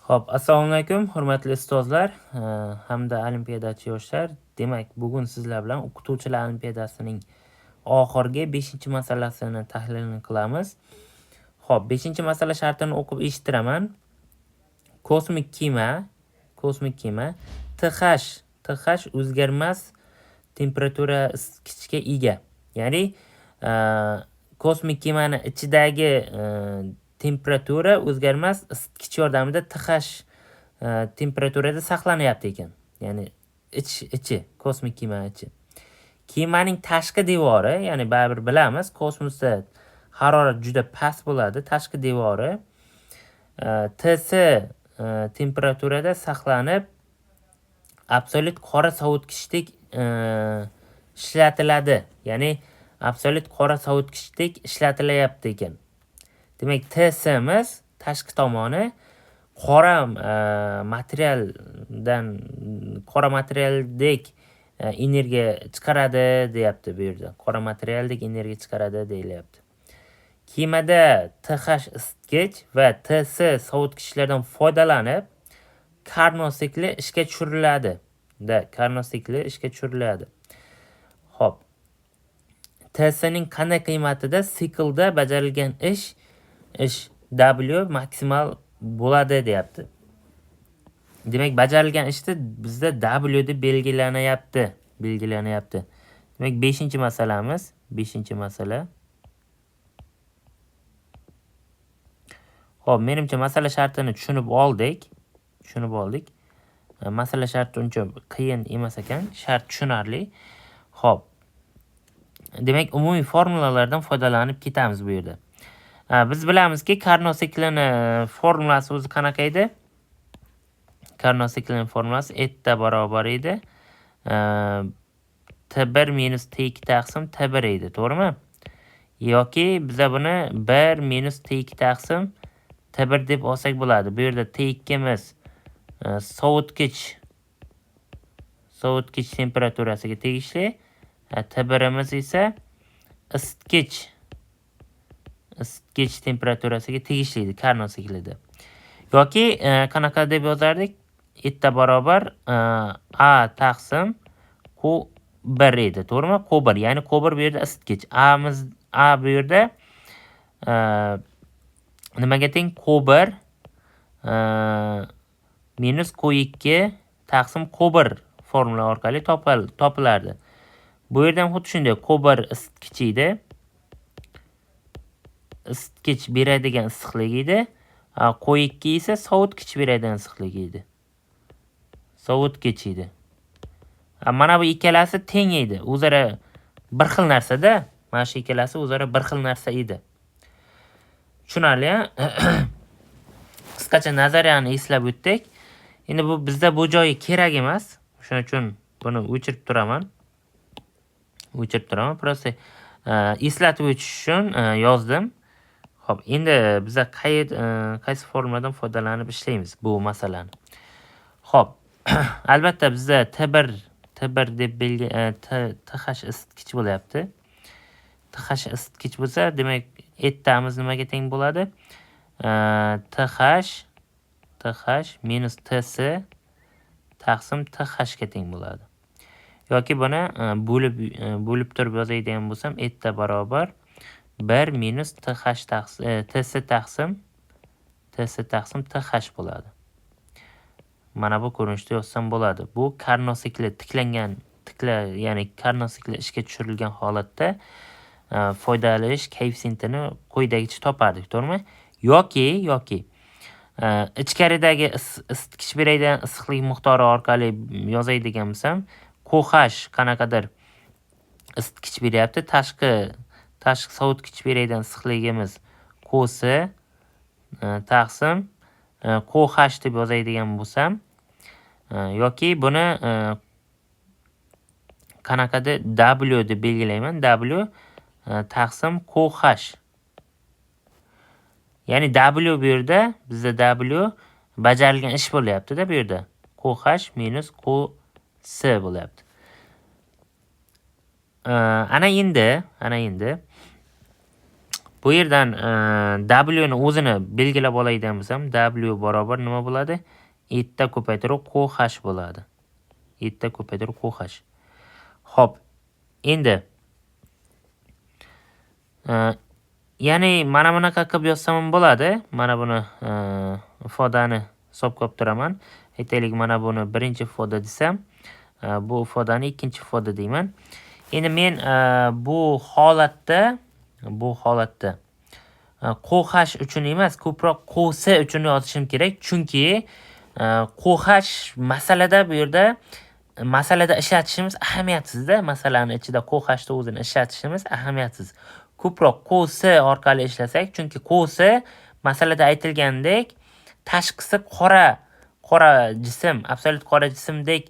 Xo'p, assalomu alaykum, hurmatli ustozlar hamda olimpiadachi yoshlar. Demak, bugun sizlar bilan o'qituvchilar olimpiadasining oxirgi 5-masalasini tahlilini qilamiz. Xo'p, 5-masala shartini o'qib eshittiraman. Kosmik kema TH o'zgarmas temperatura isitgichga ega. Ya'ni kosmik kemani ichidagi temperatura o'zgarmas isitgich yordamida TH temperaturada saqlanyapti ekan. Ya'ni ichi kosmik kema ichi. Kemaning tashqi devori, ya'ni baribir bilamiz, kosmosda harorat juda past bo'ladi. Tashqi devori TS temperaturada saqlanib, absolyut qora sovutgichdek ishlatiladi. Ya'ni absolyut qora sovutgichdek ishlatilayapti ekan. Demak, TSimiz tashqi tomoni qora materialdek energiya chiqaradi deyapti bu yerda. Qora materialdek energiya chiqaradi deyilyapti. Kemada TH isitgich va TS sovutgichlardan foydalanib Carnot sikli ishga tushiriladi. Carnot sikli ishga tushiriladi. Xo'p. TSning qanday qiymatida siklda bajarilgan ish W maksimal bo'ladi deyapti. Demak, bajarilgan ishda bizda W deb belgilanyapti. Demak, 5-masalamiz, 5-masala. Xo'p, menimcha masala shartini tushunib oldik. Masala sharti uncha qiyin emas ekan, shart tushunarli. Xo'p. Demak, umumiy formulalardan foydalanib ketamiz bu yerda. Biz bilamizki, Carnot siklini formulasi o'zi qanaqa edi? Carnot siklining formulasi eta barobar edi. T1 minus T2 taqsim T1 edi, to'g'rimi? Yoki biza buni 1 minus T2 taqsim T1 deb olsak bo'ladi. Bu yerda T2miz sovutgich temperaturasiga tegishli. T1imiz esa isitgich temperaturasiga tegishli edi Carnot siklida. Yoki qanaqa deb yozardik? Eta barobar A taqsim Q1 edi, to'g'rimi? Q1, ya'ni Q1 bu yerda isitgich. A bu yerda nimaga teng? Q1 minus Q2 taqsim Q1 formula orqali topilardi. Bu yerda ham xuddi shunday. Q1 isitgich edi. Isitgich beradigan issiqlik edi. Q2 esa sovutgich beradigan issiqlik edi. Mana bu ikkalasi teng edi. O'zaro bir xil narsa-da. Mana shu ikkalasi o'zaro bir xil narsa edi. Tushunarli, a? Qisqacha nazariyani eslab o'tdik. Endi bu bizda bu joyi kerak emas. Shuning uchun buni o'chirib turaman. Prosta eslatib o'tish uchun yozdim. Xo'p, endi biza qaysi formuladan foydalanib ishlaymiz bu masalani. Xo'p, albatta bizda T1 deb TH isitgich bo'lyapti. TH isitgich bo'lsa, demak, etamiz nimaga teng bo'ladi? TH minus TS taqsim TH ga teng bo'ladi. Yoki buni bo'lib turib yozadigan bo'lsam, eta barobar 1 minus TS taqsim TH bo'ladi. Mana bu ko'rinishda yozsam bo'ladi. Bu Carnot sikli ya'ni Carnot sikli ishga tushirilgan holatda foydalanish koeffitsiyentini quyidagicha topardik, to'g'rimi? Yoki ichkaridagi isitgich beradigan issiqlik miqdori orqali yozadigan bo'lsam, QH qanaqadir isitgich beryapti, tashqi sovutgich beradigan issiqligimiz Qs taqsim QH deb yozadigan bo'lsam, yoki buni qanaqadir W deb belgilayman. W taqsim QH. Ya'ni W bu yerda bizda W bajarilgan ish bo'lyapti-da bu yerda. QH minus QS bo'lyapti. Ana endi bu yerdan W ni o'zini belgilab oladigan bo'lsam, W barobar nima bo'ladi? 7 ko'paytirib QH bo'ladi. 7 ko'paytirib QH. Xo'p, endi ya'ni mana bunaqa qilib yozsam ham bo'ladi. Mana buni ifodani hisobga olib turaman. Aytaylik, mana buni birinchi ifoda desam, bu ifodani ikkinchi ifoda deyman. Endi men bu holatda QH uchun emas, ko'proq QS uchun yozishim kerak. Chunki QH masalada ishlatishimiz ahamiyatsizda. Masalani ichida QH ni o'zini ishlatishimiz ahamiyatsiz. Ko'proq QS orqali ishlasak, chunki QS masalada aytilgandek tashqisi qora jism, absolyut qora jismdek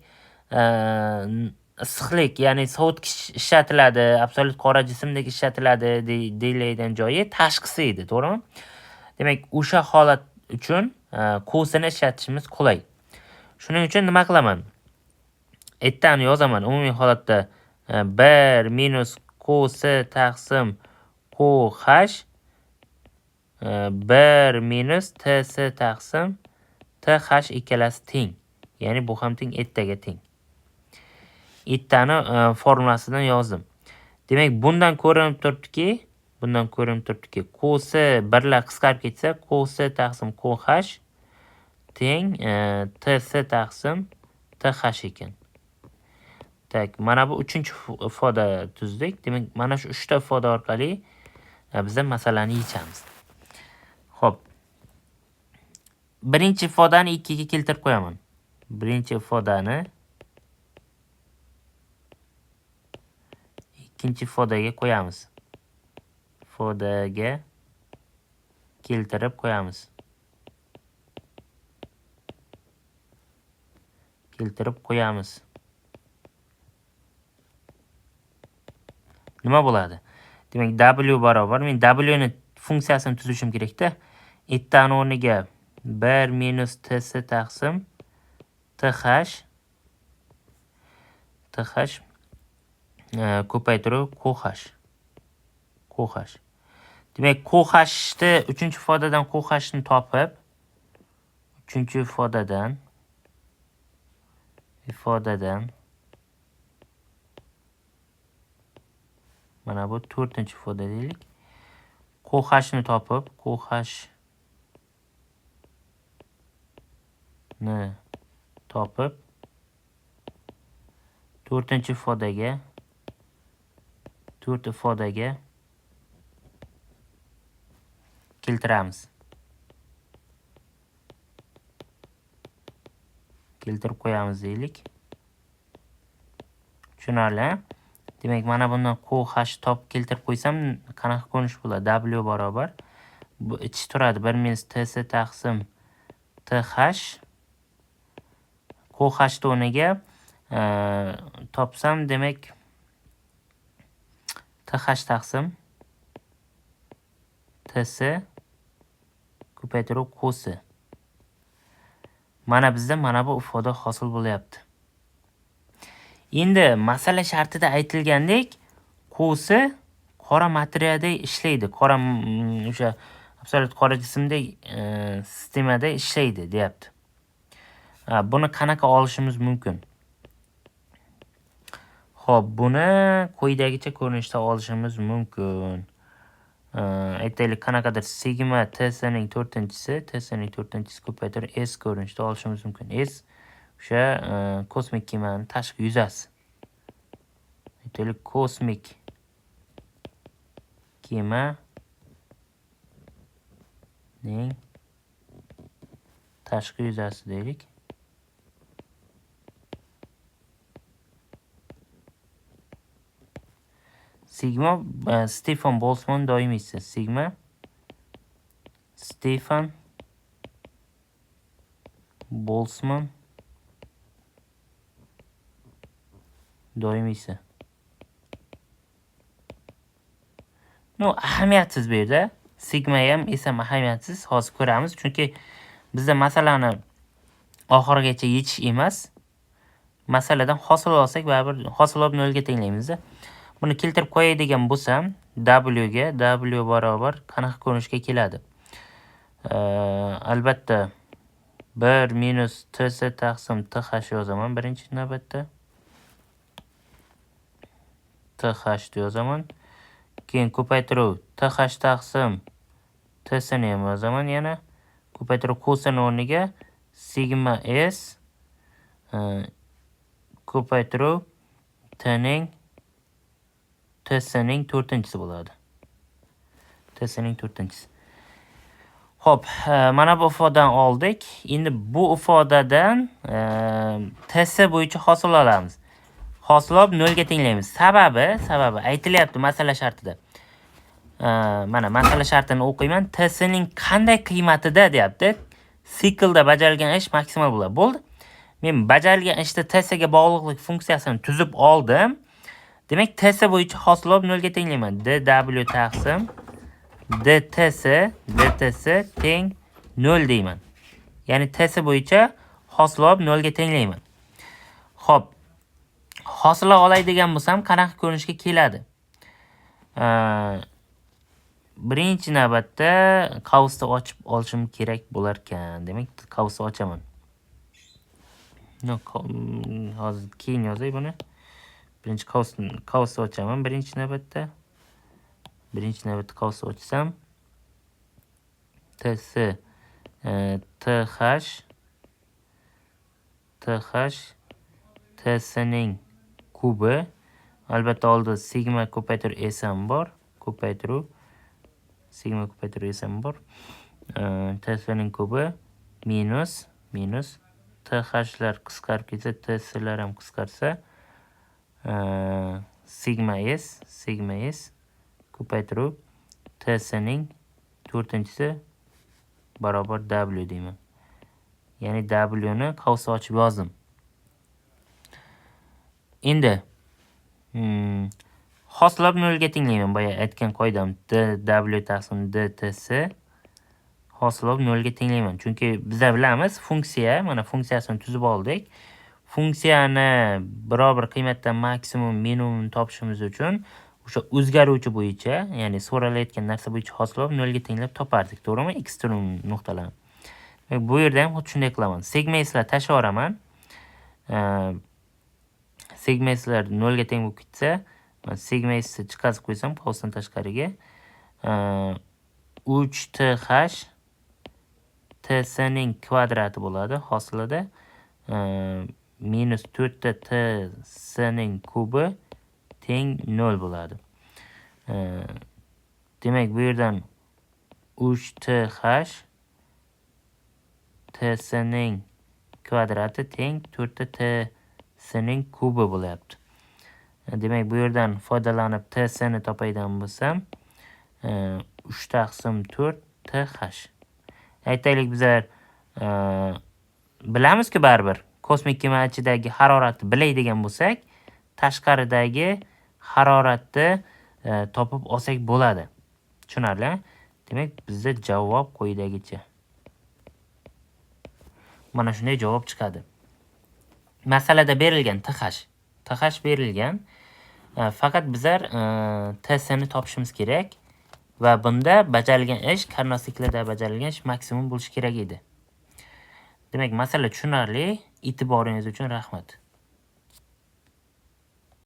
issiqlik, ya'ni sovutgich ishlatiladi, absolyut qora jismdek ishlatiladi deyiladigan joyi tashqisi edi, to'g'rimi? Demak, o'sha holat uchun QS ni ishlatishimiz qulay. Shuning uchun nima qilaman? Aytdan yozaman. Umumiy holatda 1 minus QS taqsim QH 1 minus TS taqsim TH ikkalasi teng. Ya'ni bu ham teng, ettaga teng. Ettani formulasidan yozdim. Demak, bundan ko'rinib turibdiki, QS birlar qisqarib ketsa, QS taqsim QH teng TS taqsim TH ekan. Tak, mana bu 3-ifoda tuzdik. Demak, mana shu 3 ta ifoda orqali biz masalani yechamiz. Xo'p. Birinchi ifodani 2 ga keltirib qo'yaman. Birinchi ifodani ikkinchi ifodaga qo'yamiz. Ifodaga keltirib qo'yamiz. Nima bo'ladi? Demak, W barobar, men W ni funksiyasini tuzishim kerak-da. Ettani o'rniga 1 minus TS taqsim TH ko'paytirib QH. Demak, QH ni 3-ifodadan QH ni topib, 3-ifodadan mana bu 4-ifoda deylik. QH ni topib, 4-ifodaga keltiramiz. Keltirib qo'yamiz deylik. Tushunarli? Demak, mana bundan QH top keltirib qo'ysam, qanaqa ko'rinish bo'ladi? W barobar. Bu ichi turadi 1 minus TS taqsim TH. QH o'rniga topsam, demak, TH taqsim TS ko'paytirib QS. Mana bizda mana bu ifoda hosil bo'lyapti. Endi masala shartida aytilgandek, QS qora materiyada ishlaydi. Qora o'sha absolyut qora jismdek sistemada ishlaydi, deyapti. Buni qanaqa olishimiz mumkin? Xo'p, buni quyidagicha ko'rinishda olishimiz mumkin. Aytaylik, qanaqadir sigma TS ning 4-chisi ko'paytirib S ko'rinishda olishimiz mumkin. S o'sha kosmik kemaning tashqi yuzasi. Aytaylik, kosmik kemaning tashqi yuzasi deylik. Sigma Stefan Boltzmann doimiysi. Sigma Stefan Boltzmann doimiysi. Ahamiyatsiz bu yerda. Sigma ham esa ahamiyatsiz. Hozir ko'ramiz. Chunki bizda masalani oxirigacha yechish emas. Masaladan hosil olsak, baribir hosil olib 0 ga tenglaymiz. Buni keltirib qo'yadigan bo'lsam, W ga W barobar qanaqa ko'rinishga keladi? Albatta 1 minus TS taqsim TH yozaman birinchi navbatda. TH yozaman. Keyin ko'paytiruv TH taqsim TS ni ham yozaman yana. Ko'paytiruv kosin o'rniga sigma S ko'paytiruv TSning 4-chisi bo'ladi. TSning 4-chisi. Xo'p, mana bu ifodani oldik. Endi bu ifodadan TS bo'yicha hosil olamiz. Hosil olib 0 ga tenglaymiz. Sababi aytilyapti masala shartida. Mana masala shartini o'qiyman. TSning qanday qiymatida deyapti. Siklda bajarilgan ish maksimal bo'ladi. Bo'ldi. Men bajarilgan ishda TS ga bog'liqlik funksiyasini tuzib oldim. Demak, TS bo'yicha hosil olib 0 ga tenglayman. dw taqsim dts teng 0 deyman. Ya'ni TS bo'yicha hosil olib 0 ga tenglayman. Xo'p. Hosil olay degan bo'lsam, qanaqa ko'rinishga keladi? Birinchi navbatda qavsni ochib olishim kerak bo'lar ekan. Demak, qavsni ochaman. Hozir keyin yozay buni. Birinchi qavsni ochaman birinchi navbatda. Birinchi navbatda qavsni ochsam TS TH TSning kubi. Albatta oldida sigma ko'paytiruv S ham bor. Ko'paytiruv sigma ko'paytiruv S ham bor. TSning kubi minus TH'lar qisqarib ketsa, TS'lar ham qisqarsa, sigma S ko'paytiruv TSning 4-chisi barobar W deyman. Ya'ni W ni qavs ochib yozdim. Endi hoslab 0 ga tenglayman. Boya aytgan qoidam W taqsim DTS hoslab 0 ga tenglayman. Chunki biz bilamiz funksiya, mana funksiyasini tuzib oldik. Funksiyani biror qiymatdan maksimum, minimum topishimiz uchun o'sha o'zgaruvchi bo'yicha, ya'ni so'ralayotgan narsa bo'yicha hoslab 0 ga tenglab topardik, to'g'rimi? Ekstrem nuqtalarni. Bu yerda ham xuddi shunday qilaman. Sigma s'lar tashlab yuboraman. Sigma s'lar 0 ga teng bo'lib ketsa, sigma s'ni chiqarib qo'ysam qavsdan tashqariga 3th tsning kvadrati bo'ladi hosilida. Minus 4 tsning kubi teng 0 bo'ladi. Demak, bu yerdan 3th tsning kvadrati teng 4 tsning kubi bo'lyapti. Demak, bu yerdan foydalanib tsni topaydan bo'lsam 3 taqsim 4 th. Aytaylik, bizlar bilamizki baribir kosmik kema ichidagi haroratni biladigan bo'lsak, tashqaridagi haroratni topib olsak bo'ladi. Tushunarli? Demak, bizda javob quyidagicha. Mana shunday javob chiqadi. Masalada berilgan TH berilgan. Faqat bizlar TS ni topishimiz kerak va bunda bajarilgan ish Carnot siklida bajarilgan ish maksimum bo'lishi kerak edi. Demak, masala tushunarli. E'tiboringiz uchun rahmat.